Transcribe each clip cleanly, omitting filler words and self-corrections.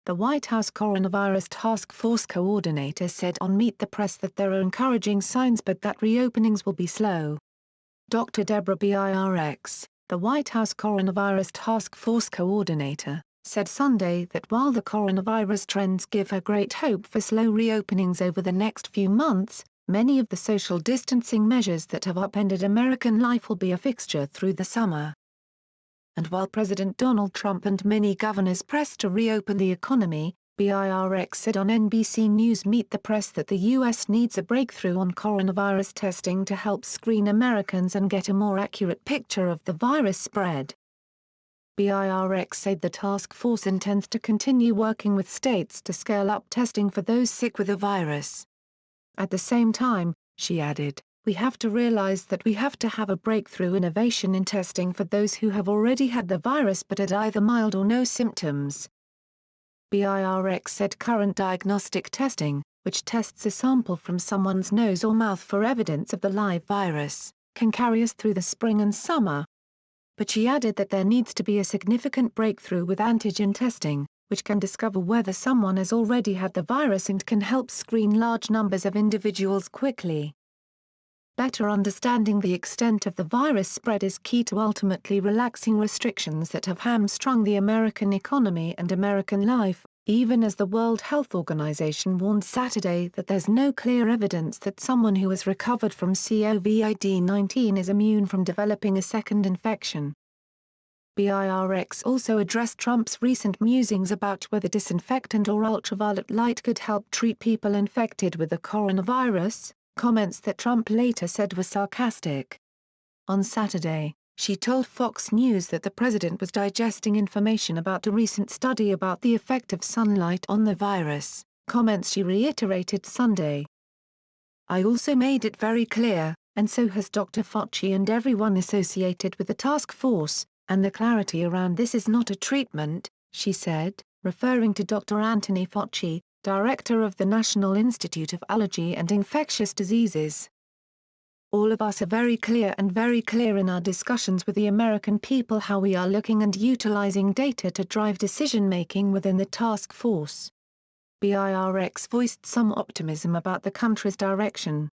the White House Coronavirus Task Force coordinator said on Meet the Press that there are encouraging signs but that reopenings will be slow. Dr. Deborah Birx, the White House Coronavirus Task Force coordinator, said Sunday that while the coronavirus trends give her great hope for slow reopenings over the next few months, many of the social distancing measures that have upended American life will be a fixture through the summer. And while President Donald Trump and many governors pressed to reopen the economy, Birx said on NBC News Meet the Press that the U.S. needs a breakthrough on coronavirus testing to help screen Americans and get a more accurate picture of the virus spread. Birx said the task force intends to continue working with states to scale up testing for those sick with the virus. At the same time, she added, we have to realize that we have to have a breakthrough innovation in testing for those who have already had the virus but had either mild or no symptoms. Birx said current diagnostic testing, which tests a sample from someone's nose or mouth for evidence of the live virus, can carry us through the spring and summer. But she added that there needs to be a significant breakthrough with antigen testing, which can discover whether someone has already had the virus and can help screen large numbers of individuals quickly. Better understanding the extent of the virus spread is key to ultimately relaxing restrictions that have hamstrung the American economy and American life, even as the World Health Organization warned Saturday that there's no clear evidence that someone who has recovered from COVID-19 is immune from developing a second infection. Birx also addressed Trump's recent musings about whether disinfectant or ultraviolet light could help treat people infected with the coronavirus, comments that Trump later said were sarcastic. On Saturday, she told Fox News that the president was digesting information about a recent study about the effect of sunlight on the virus, comments she reiterated Sunday. I also made it very clear, and so has Dr. Fauci and everyone associated with the task force, and the clarity around this is not a treatment, she said, referring to Dr. Anthony Fauci, director of the National Institute of Allergy and Infectious Diseases. All of us are very clear in our discussions with the American people how we are looking and utilizing data to drive decision-making within the task force. Birx voiced some optimism about the country's direction.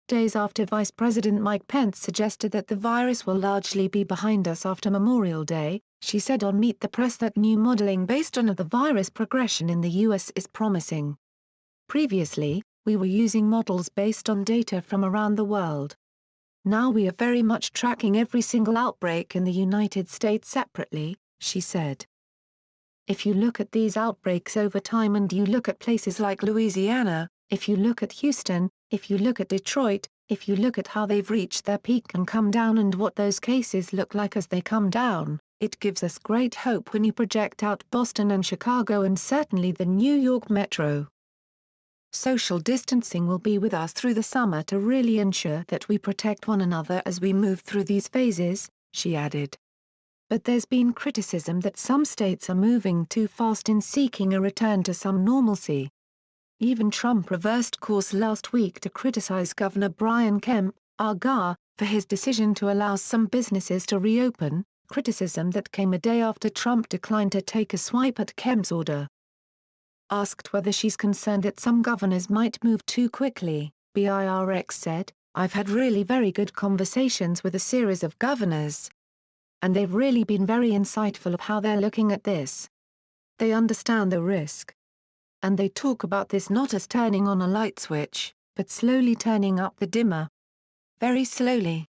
Days after Vice President Mike Pence suggested that the virus will largely be behind us after Memorial Day, she said on Meet the Press that new modeling based on the virus progression in the U.S. is promising. Previously, we were using models based on data from around the world. Now we are very much tracking every single outbreak in the United States separately, she said. If you look at these outbreaks over time and you look at places like Louisiana, if you look at Houston, if you look at Detroit, if you look at how they've reached their peak and come down and what those cases look like as they come down, it gives us great hope when you project out Boston and Chicago and certainly the New York metro. Social distancing will be with us through the summer to really ensure that we protect one another as we move through these phases, she added. But there's been criticism that some states are moving too fast in seeking a return to some normalcy. Even Trump reversed course last week to criticize Governor Brian Kemp, for his decision to allow some businesses to reopen, criticism that came a day after Trump declined to take a swipe at Kemp's order. Asked whether she's concerned that some governors might move too quickly, Birx said, I've had really very good conversations with a series of governors. And they've really been very insightful of how they're looking at this. They understand the risk. And they talk about this not as turning on a light switch, but slowly turning up the dimmer. Very slowly.